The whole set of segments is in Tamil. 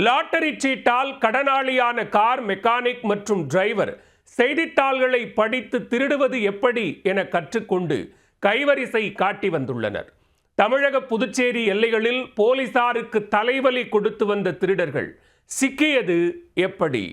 லாட்டரி சீட்டால் கடனாளியான கார் மெக்கானிக் மற்றும் டிரைவர் செய்தித்தாள்களை படித்து திருடுவது எப்படி என கற்றுக்கொண்டு கைவரிசை காட்டி வந்துள்ளனர். தமிழக புதுச்சேரி எல்லைகளில் போலீசாருக்கு தலைவலி கொடுத்து வந்த திருடர்கள் சிக்கியது எப்படி?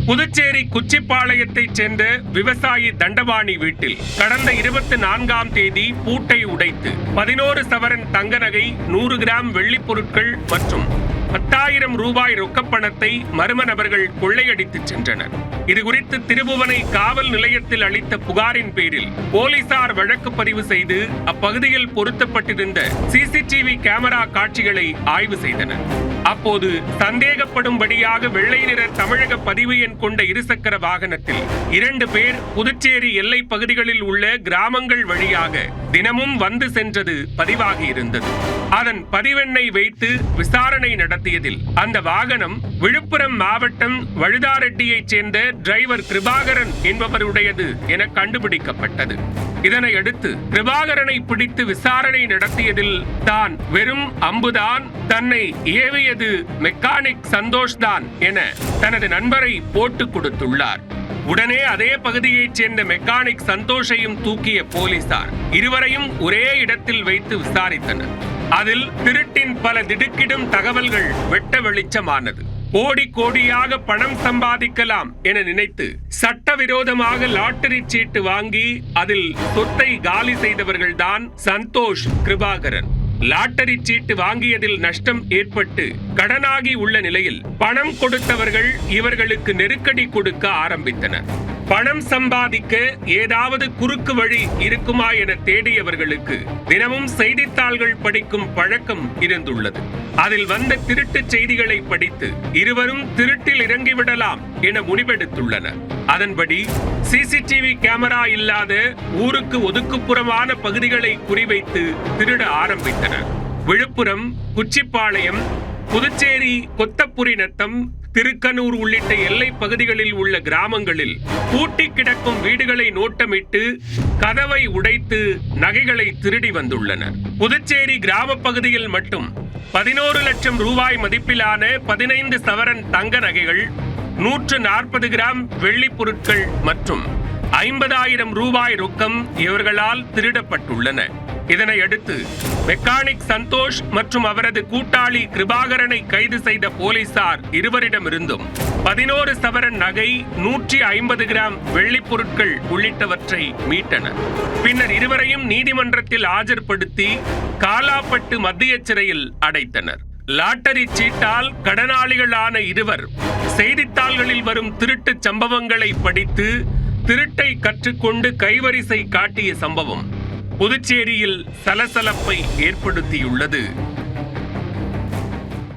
புதுச்சேரி குச்சிப்பாளையத்தைச் சேர்ந்த விவசாயி தண்டபாணி வீட்டில் கடந்த 24ஆம் தேதி பூட்டை உடைத்து 11 சவரன் தங்க நகை, 100 கிராம் வெள்ளிப் பொருட்கள் மற்றும் 10,000 ரூபாய் ரொக்கப்பணத்தை மர்ம நபர்கள் கொள்ளையடித்து சென்றனர். இதுகுறித்து திருபுவனை காவல் நிலையத்தில் அளித்த புகாரின் பேரில் போலீசார் வழக்கு பதிவு செய்து அப்பகுதியில் பொருத்தப்பட்டிருந்த சிசிடிவி கேமரா காட்சிகளை ஆய்வு செய்தனர். அப்போது சந்தேகப்படும்படியாக வெள்ளை நிற தமிழக பதிவு எண் கொண்ட இருசக்கர வாகனத்தில் 2 பேர் புதுச்சேரி எல்லை பகுதிகளில் உள்ள கிராமங்கள் வழியாக தினமும் வந்து சென்றது பதிவாகி இருந்தது. அதன் பதிவெண்ணை வைத்து விசாரணை நடத்தியதில் அந்த வாகனம் விழுப்புரம் மாவட்டம் வழுதாரெட்டியைச் சேர்ந்த டிரைவர் கிருபாகரன் என்பவருடையது என கண்டுபிடிக்கப்பட்டது. இதனையடுத்து கிருபாகரனை பிடித்து விசாரணை நடத்தியதில் தான் வெறும் அம்புதான் தன்னை ஏவியது மெக்கானிக் சந்தோஷ் தான் என தனது நண்பரை போட்டுக் கொடுத்துள்ளார். உடனே அதே பகுதியைச் சேர்ந்த மெக்கானிக் சந்தோஷையும் தூக்கிய போலீசார் இருவரையும் ஒரே இடத்தில் வைத்து விசாரித்தனர். அதில் திருட்டின் பல திடுக்கிடும் தகவல்கள் வெட்ட வெளிச்சமானது. கோடி கோடியாக பணம் சம்பாதிக்கலாம் என நினைத்து சட்டவிரோதமாக லாட்டரி சீட்டு வாங்கி அதில் சொத்தை காலி செய்தவர்கள்தான் சந்தோஷ், கிருபாகரன். லாட்டரி சீட்டு வாங்கியதில் நஷ்டம் ஏற்பட்டு கடனாகி உள்ள நிலையில் பணம் கொடுத்தவர்கள் இவர்களுக்கு நெருக்கடி கொடுக்க ஆரம்பித்தனர். பணம் சம்பாதிக்க ஏதாவது குறுக்கு வழி இருக்குமா என தேடியவர்களுக்கு தினமும் செய்தித்தாள்கள் படிக்கும் பழக்கம் இருந்துள்ளது. அதில் வந்த திருட்டு செய்திகளை படித்து இருவரும் திருட்டில் இறங்கிவிடலாம் என முடிவெடுத்துள்ளனர். அதன்படி சிசிடிவி கேமரா இல்லாத ஊருக்கு ஒதுக்குப்புறமான பகுதிகளை குறிவைத்து திருட ஆரம்பித்தனர். விழுப்புரம், குச்சிப்பாளையம், புதுச்சேரி கொத்தப்புரிநத்தம், திருக்கனூர் உள்ளிட்ட எல்லை பகுதிகளில் உள்ள கிராமங்களில் பூட்டி கிடக்கும் வீடுகளை நோட்டமிட்டு கதவை உடைத்து நகைகளை திருடி வந்துள்ளனர். புதுச்சேரி கிராம பகுதியில் மட்டும் 11 லட்சம் ரூபாய் மதிப்பிலான 15 சவரன் தங்க நகைகள், 140 கிராம் வெள்ளி பொருட்கள் மற்றும் 50,000 ரூபாய் ரொக்கம் இவர்களால் திருடப்பட்டுள்ளன. இதனையடுத்து மெக்கானிக் சந்தோஷ் மற்றும் அவரது கூட்டாளி கிருபாகரனை கைது செய்த போலீசார் இருவரிடமிருந்தும் 11 சவரன் நகை, 150 கிராம் வெள்ளி பொருட்கள் உள்ளிட்டவற்றை மீட்டனர். பின்னர் இருவரையும் நீதிமன்றத்தில் ஆஜர்படுத்தி காலாப்பட்டு மத்திய சிறையில் அடைத்தனர். லாட்டரி சீட்டால் கடனாளிகளான இருவர் செய்தித்தாள்களில் வரும் திருட்டு சம்பவங்களை படித்து திருட்டை கற்றுக்கொண்டு கைவரிசை காட்டிய சம்பவம் புதுச்சேரியில் சலசலப்பை ஏற்படுத்தியுள்ளது.